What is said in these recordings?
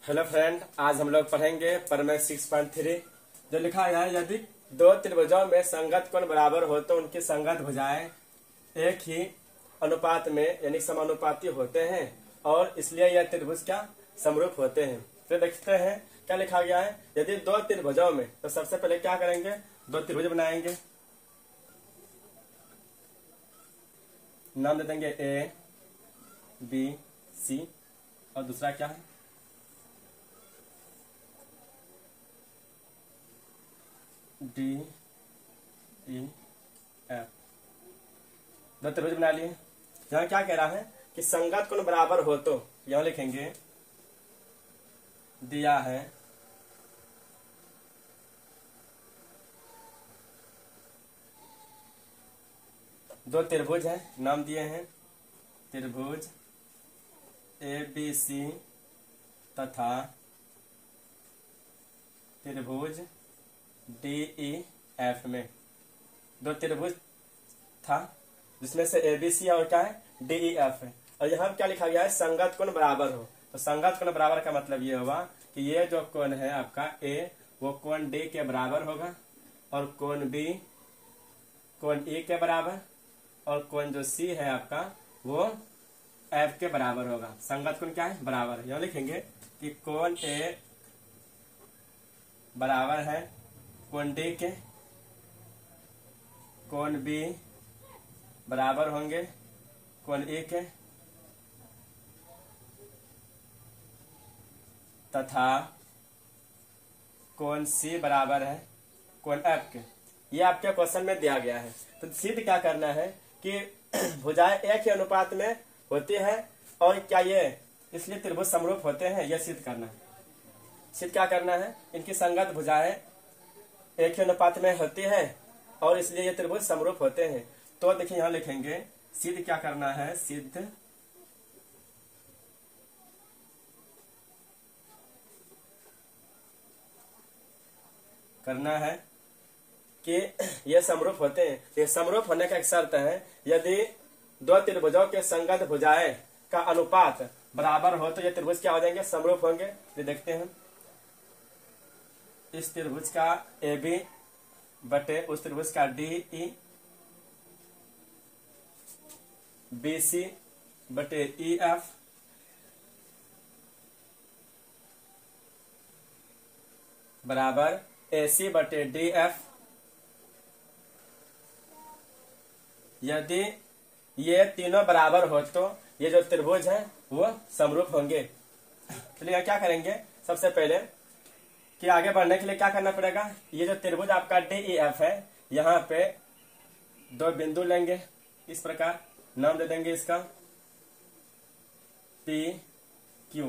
Hello friend, आज हम लोग पढ़ेंगे प्रमेय 6.3 जो लिखा गया है। यदि दो त्रिभुजों में संगत कोण बराबर हो तो उनकी संगत भुजाएं एक ही अनुपात में यानी समानुपाती होते हैं और इसलिए यह त्रिभुज क्या समरूप होते हैं। तो देखते हैं क्या लिखा गया है। यदि दो त्रिभुजों में, तो सबसे पहले क्या करेंगे, दो त्रिभुज बनाएंगे। नाम दे देंगे ए बी सी और दूसरा क्या है डी ई एफ। दो त्रिभुज बना लिए। यहाँ क्या कह रहा है कि संगत कोण बराबर हो तो यहां लिखेंगे दिया है दो त्रिभुज है, नाम दिए हैं त्रिभुज ए बी सी तथा त्रिभुज डी ई एफ में। दो त्रिभुज था जिसमें से ए बी सी और क्या है डी ई एफ है। और यहाँ क्या लिखा गया है, संगत कोण बराबर हो। तो संगत कोण बराबर का मतलब ये हुआ कि ये जो कोण है आपका ए वो कोण डी के बराबर होगा और कोण बी कोण ई के बराबर और कोण जो सी है आपका वो एफ के बराबर होगा। संगत कोण क्या है, बराबर। यहाँ लिखेंगे कि कोण ए बराबर है कोण डी के, कोण बी बराबर होंगे कोण ए के तथा कोण सी बराबर है कोण एफ के। ये आपके क्वेश्चन में दिया गया है। तो सिद्ध क्या करना है कि भुजाएं एक ही अनुपात में होती है और क्या ये इसलिए त्रिभुज समरूप होते हैं, यह सिद्ध करना है। सिद्ध क्या करना है, इनकी संगत भुजाएं एक ही अनुपात में होती है और इसलिए ये त्रिभुज समरूप होते हैं। तो देखिए यहां लिखेंगे सिद्ध क्या करना है, सिद्ध करना है कि ये समरूप होते हैं। ये समरूप होने का एक शर्त है, यदि दो त्रिभुजों के संगत भुजाएं का अनुपात बराबर हो तो ये त्रिभुज क्या हो जाएंगे, समरूप होंगे। ये देखते हैं, इस त्रिभुज का ए बी बटे उस त्रिभुज का डी ई, बी सी बटे ई एफ बराबर ए सी बटे डी एफ। यदि ये तीनों बराबर हो तो ये जो त्रिभुज है वो समरूप होंगे। चलिए क्या करेंगे, सबसे पहले कि आगे बढ़ने के लिए क्या करना पड़ेगा, ये जो त्रिभुज आपका डी ई एफ है यहाँ पे दो बिंदु लेंगे। इस प्रकार नाम दे देंगे इसका पी क्यू।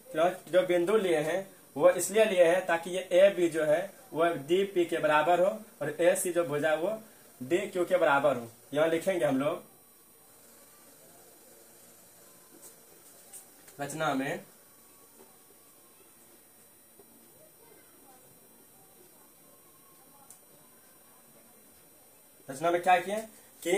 तो जो बिंदु लिए हैं वो इसलिए लिए हैं ताकि ये ए बी जो है वो डी पी के बराबर हो और ए सी जो भुजा वो डी क्यू के बराबर हो। यहाँ लिखेंगे हम लोग रचना में क्या किए कि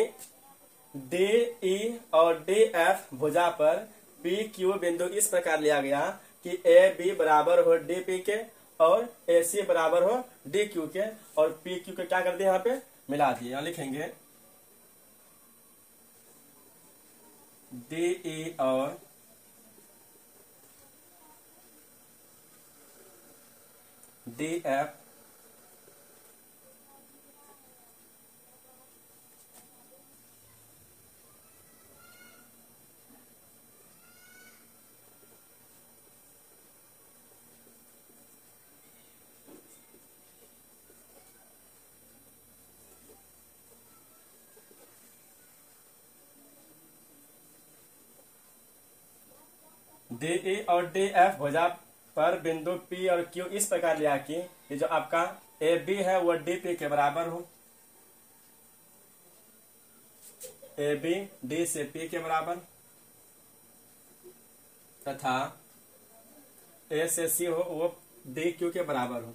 डी ई और डी एफ भुजा पर पी क्यू बिंदु इस प्रकार लिया गया कि ए बी बराबर हो डी पी के और ए सी बराबर हो डी क्यू के और पी क्यू के क्या कर दिए यहाँ पे मिला दिए। यहाँ लिखेंगे डी ई और डी एफ डी ई और डी एफ भुजा पर बिंदु पी और क्यू इस प्रकार लिया कि ये जो आपका ए बी है वो डी पी के बराबर हो, ए बी डी से पी के बराबर तथा ए से सी हो वो डी क्यू के बराबर हो,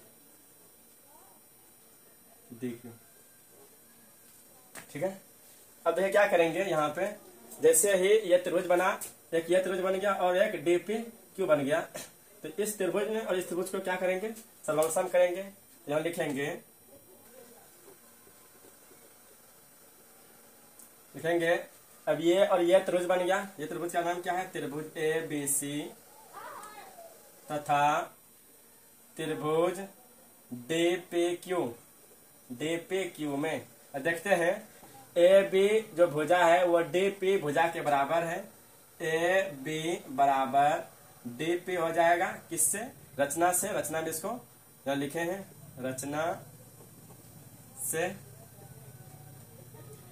डी क्यू। ठीक है, अब देखिए क्या करेंगे यहाँ पे, जैसे ही ये त्रिभुज बना, एक ये त्रिभुज बन गया और एक डीपी क्यू बन गया। तो इस त्रिभुज में और इस त्रिभुज को क्या करेंगे, सर्वंसम करेंगे। यहाँ लिखेंगे अब ये और ये त्रिभुज बन गया। ये त्रिभुज का नाम क्या है, त्रिभुज ABC तथा त्रिभुज DPQ में देखते हैं AB जो भुजा है वो DP भुजा के बराबर है। AB बराबर DP हो जाएगा किससे, रचना से। रचना में इसको यहाँ लिखे हैं, रचना से।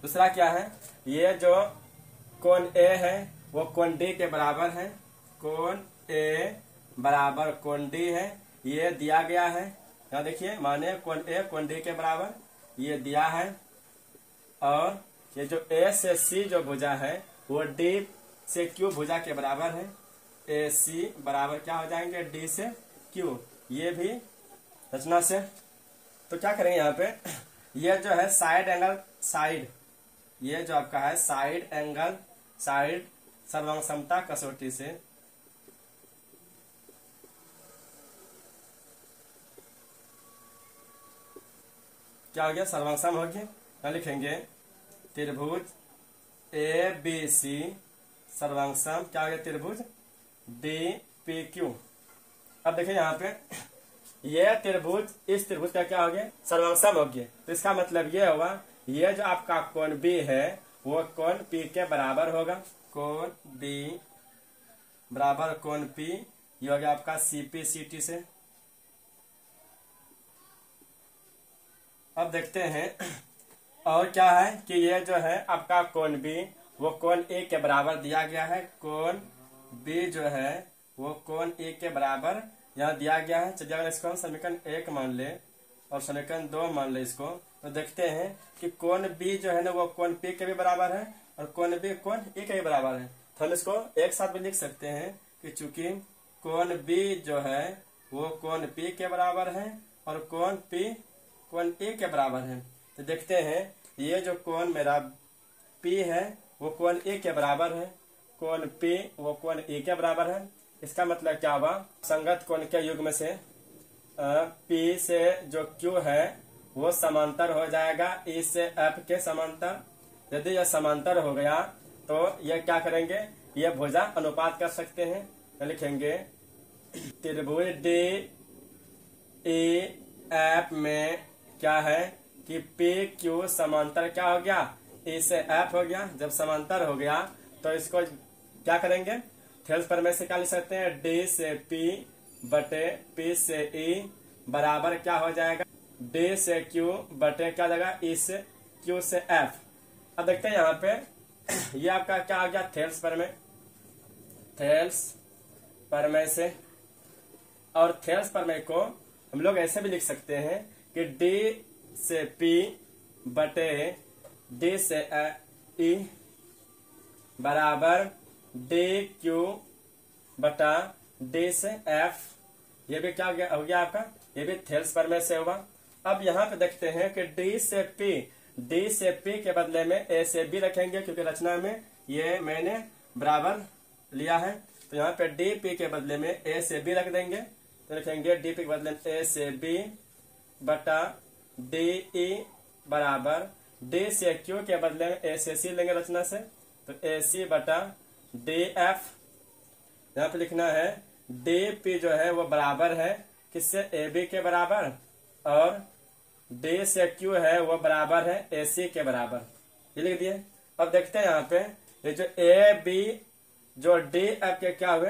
दूसरा क्या है, ये जो कोण A है वो कोण D के बराबर है। कोण A बराबर कोण D है, ये दिया गया है। यहाँ देखिए माने कोण A कोण D के बराबर, ये दिया है। और ये जो A से C जो भुजा है वो D से Q भुजा के बराबर है। AC बराबर क्या हो जाएंगे, D से Q, ये भी रचना से। तो क्या करेंगे यहाँ पे, ये जो है साइड एंगल साइड, ये जो आपका है साइड एंगल साइड सर्वसमता कसौटी से क्या हो गया, सर्वसम हो गया। यहाँ लिखेंगे त्रिभुज ABC सर्वसम क्या हो गया, त्रिभुज DPQ। अब देखिए यहाँ पे ये त्रिभुज इस त्रिभुज का क्या हो गया, सर्वसम हो गया। तो इसका मतलब ये हुआ ये जो आपका कोण B है वो कोण P के बराबर होगा। कोण B बराबर कोण P, ये हो गया आपका CP/CT से। अब देखते हैं और क्या है कि ये जो है आपका कोण B वो कोण A के बराबर दिया गया है। कोण B जो है वो कोण A के बराबर यहाँ दिया गया है। चलिए अगर इसको हम समीकरण 1 मान ले और समीकरण 2 मान ले इसको, तो देखते हैं कि कोण B जो है ना वो कोण P के भी बराबर है और कोण B कोण A के भी बराबर है। तो हम इसको एक साथ भी लिख सकते हैं कि चूंकि कोण B जो है वो कोण P के बराबर है और कोण P कोण A के बराबर है। तो देखते हैं ये जो कोण मेरा P है वो कोण A के बराबर है, कोण P वो कोण A के बराबर है। इसका मतलब क्या हुआ, संगत कोण के युग्म से P से जो Q है वो समांतर हो जाएगा E से F के समांतर। यदि यह समांतर हो गया तो यह क्या करेंगे, ये भुजा अनुपात कर सकते हैं। तो लिखेंगे त्रिभुज DEF में क्या है कि PQ समांतर क्या हो गया, E से F हो गया। जब समांतर हो गया तो इसको क्या करेंगे, थेल्स प्रमेय से क्या लिख सकते हैं, D से P बटे P से E बराबर क्या हो जाएगा, D से Q बटे क्या जाएगा, E से Q से F। अब देखते हैं यहाँ पे ये आपका क्या आ गया, थेल्स प्रमेय। थेल्स प्रमेय से, और थेल्स प्रमेय को हम लोग ऐसे भी लिख सकते हैं कि D से P बटे D से E बराबर DQ बटा D से F। ये भी क्या हो गया आपका, ये भी थेल्स प्रमेय से हुआ। अब यहाँ पे देखते हैं कि D से P के बदले में A से B रखेंगे, क्योंकि रचना में ये मैंने बराबर लिया है। तो यहाँ पे DP के बदले में A से B रख देंगे। तो लिखेंगे DP के बदले में A से B बटा DE बराबर D से Q के बदले में A से C लेंगे रचना से, तो AC बटा DF। यहाँ पे लिखना है DP जो है वो बराबर है किससे, AB के बराबर, और D से Q है वो बराबर है AC के बराबर। ये लिख दिए। अब देखते हैं यहाँ पे ये जो AB जो DF के क्या हुए,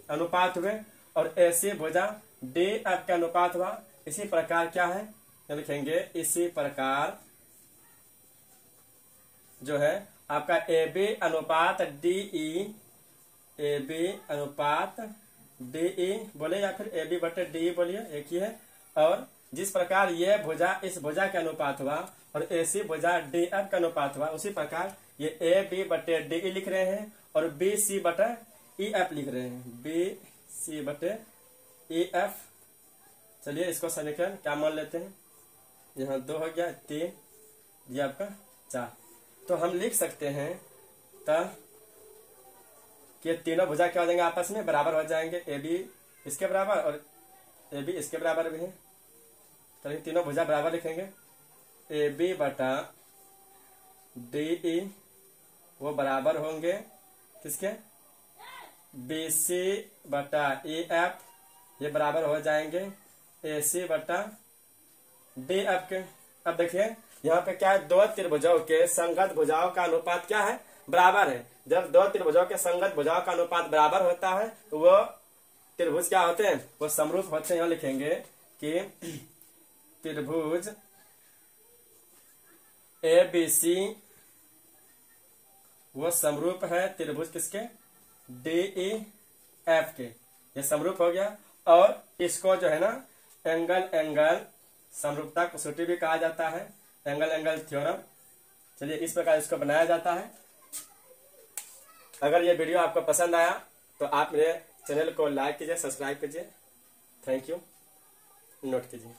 अनुपात हुए, और AC भुजा DF के अनुपात हुआ। इसी प्रकार क्या है, तो लिखेंगे इसी प्रकार जो है आपका AB अनुपात DE, AB अनुपात DE बोले या फिर AB बटे DE बोलिए, एक ही है। और जिस प्रकार ये भुजा इस भुजा के अनुपात हुआ और AC भुजा DF का अनुपात हुआ, उसी प्रकार ये AB बटे DE लिख रहे हैं और BC बटे EF लिख रहे हैं, BC बटे EF। चलिए इसको समीकरण क्या मान लेते हैं, यहाँ 2 हो गया, 3, ये आपका 4। तो हम लिख सकते हैं तब कि तीनों भुजा क्या हो जाएंगे, आपस में बराबर हो जाएंगे। AB इसके बराबर और ए बी इसके बराबर भी है, तो इन तीनों भुजा बराबर लिखेंगे। ए बी बटा डी ई वो बराबर होंगे किसके, बी सी बटा ई एफ, ये बराबर हो जाएंगे ए सी बटा डी एफ के। अब देखिए यहाँ पे क्या है, दो त्रिभुजों के संगत भुजाओं का अनुपात क्या है, बराबर है। जब दो त्रिभुजों के संगत भुजाओं का अनुपात बराबर होता है तो वो त्रिभुज क्या होते हैं, वो समरूप होते हैं। यहाँ लिखेंगे कि त्रिभुज ए बी सी वो समरूप है त्रिभुज किसके, डी ई एफ के, ये समरूप हो गया। और इसको जो है ना एंगल समरूपता कसौटी भी कहा जाता है, एंगल थ्योरम। चलिए इस प्रकार इसको बनाया जाता है। अगर ये वीडियो आपको पसंद आया तो आप मेरे चैनल को लाइक कीजिए, सब्सक्राइब कीजिए। थैंक यू, नोट कीजिए।